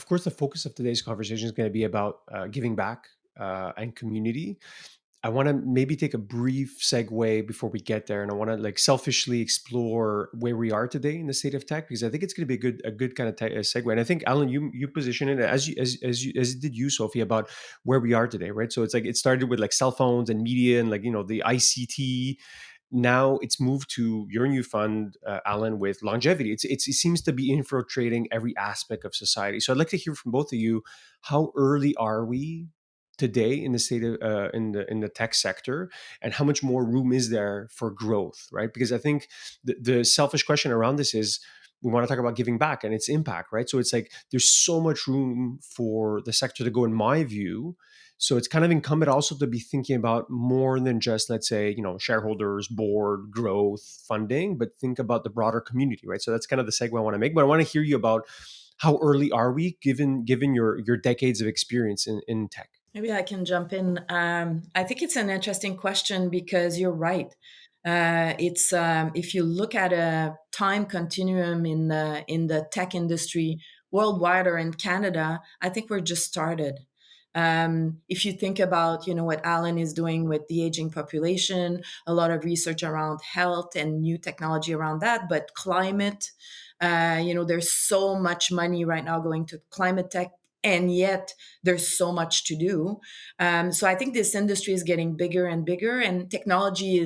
of course, the focus of today's conversation is going to be about giving back and community. I want to maybe take a brief segue before we get there, and I want to like selfishly explore where we are today in the state of tech, because I think it's going to be a good kind of segue. And I think Alan, you position it as did you, Sophie, about where we are today, right? So it's like it started with like cell phones and media and like the ICT. Now it's moved to your new fund, Alan, with longevity. It seems to be infiltrating every aspect of society. So I'd like to hear from both of you. How early are we today in the state of in the tech sector, and how much more room is there for growth, right? Because I think the selfish question around this is we want to talk about giving back and its impact, right? So it's like there's so much room for the sector to go, in my view. So it's kind of incumbent also to be thinking about more than just, let's say, shareholders, board, growth, funding, but think about the broader community, right? So that's kind of the segue I want to make. But I want to hear you about how early are we, given your decades of experience in tech. Maybe I can jump in. I think it's an interesting question because you're right. It's if you look at a time continuum in the tech industry worldwide or in Canada, I think we're just started. If you think about what Alan is doing with the aging population, a lot of research around health and new technology around that, but climate, there's so much money right now going to climate tech, and yet there's so much to do. So I think this industry is getting bigger and bigger, and technology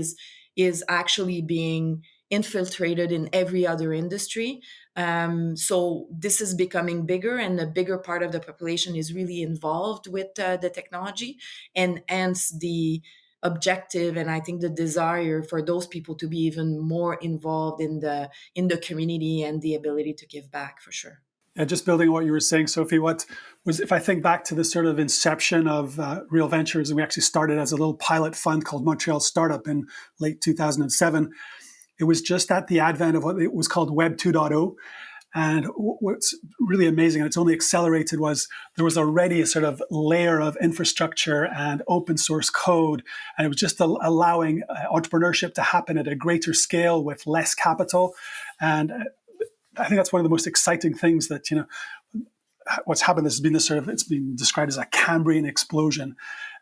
is actually being infiltrated in every other industry. So this is becoming bigger, and a bigger part of the population is really involved with the technology, and hence the objective, and I think the desire for those people to be even more involved in the community and the ability to give back, for sure. Yeah, just building on what you were saying, Sophie, what was, if I think back to the sort of inception of Real Ventures, and we actually started as a little pilot fund called Montreal Startup in late 2007, it was just at the advent of what it was called Web 2.0. And what's really amazing, and it's only accelerated, was there was already a sort of layer of infrastructure and open source code. And it was just allowing entrepreneurship to happen at a greater scale with less capital. And I think that's one of the most exciting things that, what's happened. This has been this sort of, it's been described as a Cambrian explosion.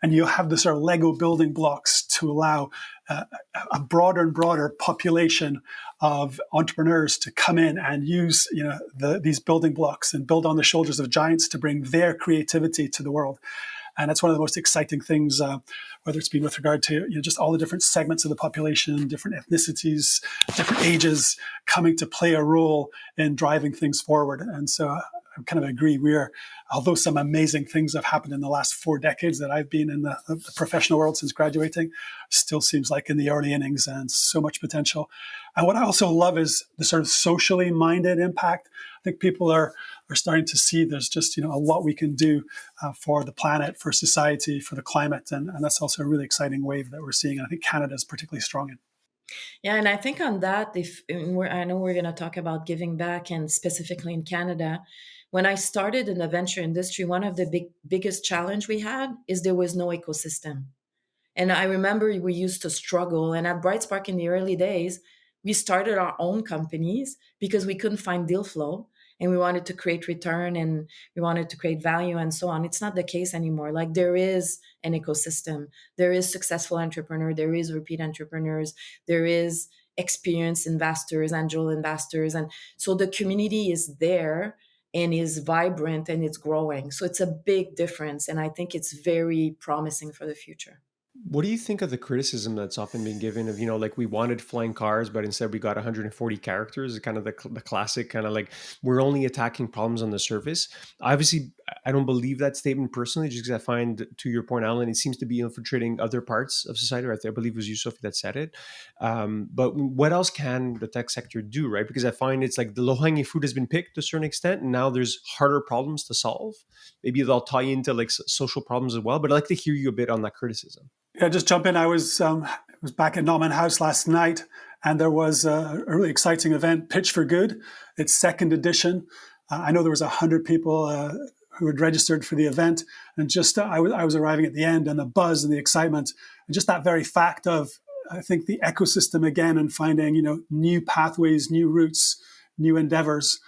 And you have the sort of Lego building blocks to allow a broader and broader population of entrepreneurs to come in and use, these building blocks and build on the shoulders of giants to bring their creativity to the world. And that's one of the most exciting things, whether it's been with regard to just all the different segments of the population, different ethnicities, different ages coming to play a role in driving things forward. And so I kind of agree. Although some amazing things have happened in the last 4 decades that I've been in the professional world since graduating, still seems like in the early innings and so much potential. And what I also love is the sort of socially minded impact. I think people are starting to see there's just a lot we can do for the planet, for society, for the climate, and that's also a really exciting wave that we're seeing. And I think Canada is particularly strong in. Yeah, and I think on that, I know we're going to talk about giving back, and specifically in Canada. When I started in the venture industry, one of the biggest challenge we had is there was no ecosystem. And I remember we used to struggle. And at Brightspark in the early days, we started our own companies because we couldn't find deal flow, and we wanted to create return, and we wanted to create value and so on. It's not the case anymore. Like, there is an ecosystem. There is successful entrepreneur. There is repeat entrepreneurs. There is experienced investors, angel investors. And so the community is there and is vibrant, and it's growing. So it's a big difference. And I think it's very promising for the future. What do you think of the criticism that's often been given of, like we wanted flying cars, but instead we got 140 characters, kind of the classic kind of like we're only attacking problems on the surface. Obviously, I don't believe that statement personally, just because I find, to your point, Alan, it seems to be infiltrating other parts of society. Right? I believe it was you, Sophie, that said it. But what else can the tech sector do, right? Because I find it's like the low-hanging fruit has been picked to a certain extent, and now there's harder problems to solve. Maybe they'll tie into like social problems as well. But I'd like to hear you a bit on that criticism. Yeah, just jump in. I was back at Nauman House last night, and there was a really exciting event, Pitch for Good. It's second edition. I know there was 100 people who had registered for the event, and just I was arriving at the end, and the buzz and the excitement, and just that very fact of, I think, the ecosystem again, and finding new pathways, new routes, new endeavors.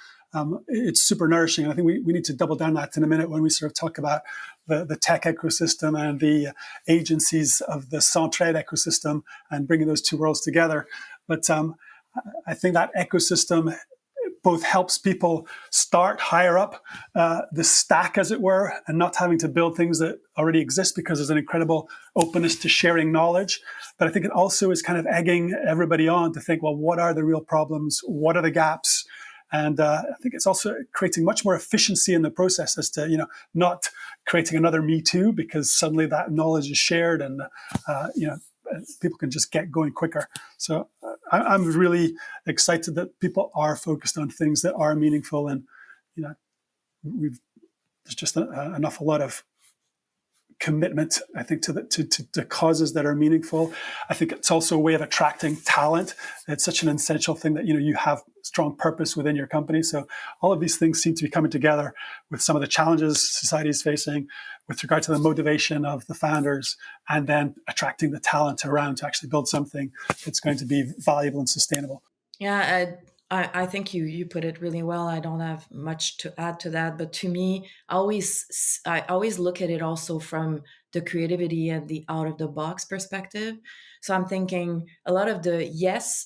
it's super nourishing. And I think we need to double down that in a minute when we sort of talk about the tech ecosystem and the agencies of the Centech ecosystem and bringing those two worlds together. But I think that ecosystem both helps people start higher up the stack, as it were, and not having to build things that already exist because there's an incredible openness to sharing knowledge. But I think it also is kind of egging everybody on to think, well, what are the real problems? What are the gaps? And I think it's also creating much more efficiency in the process as to, not creating another Me Too, because suddenly that knowledge is shared and, people can just get going quicker. So I'm really excited that people are focused on things that are meaningful, and there's just an awful lot of commitment, I think, to causes that are meaningful. I think it's also a way of attracting talent. It's such an essential thing that you have strong purpose within your company. So all of these things seem to be coming together with some of the challenges society is facing with regard to the motivation of the founders, and then attracting the talent around to actually build something that's going to be valuable and sustainable. Yeah, I think you put it really well. I don't have much to add to that, but to me, I always look at it also from the creativity and the out of the box perspective. So I'm thinking a lot of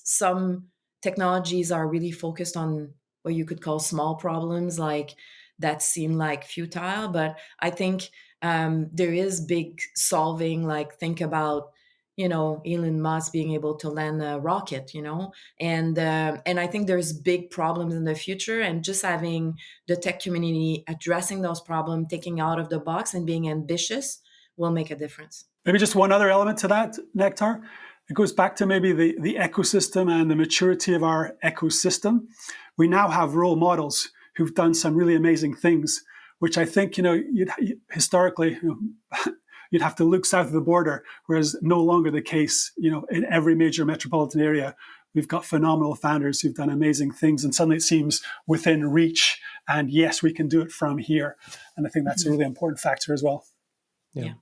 some technologies are really focused on what you could call small problems, like that seem like futile, but I think there is big solving. Like think about Elon Musk being able to land a rocket, and I think there's big problems in the future, and just having the tech community addressing those problems, thinking out of the box, and being ambitious will make a difference. Maybe just one other element to that, Nectar. It goes back to maybe the ecosystem and the maturity of our ecosystem. We now have role models who've done some really amazing things, which I think historically. You'd have to look south of the border, whereas no longer the case. In every major metropolitan area, we've got phenomenal founders who've done amazing things, and suddenly it seems within reach. And yes, we can do it from here. And I think that's a really important factor as well. Yeah.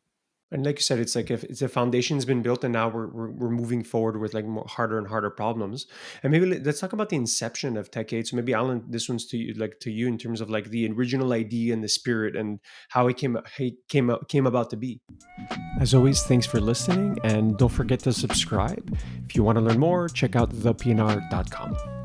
And like you said, it's like if the foundation's been built, and now we're moving forward with like more harder and harder problems. And maybe let's talk about the inception of TechAide. So maybe Alan, this one's to you in terms of like the original idea and the spirit and how it came about to be. As always, thanks for listening, and don't forget to subscribe. If you want to learn more, check out thepnr.com.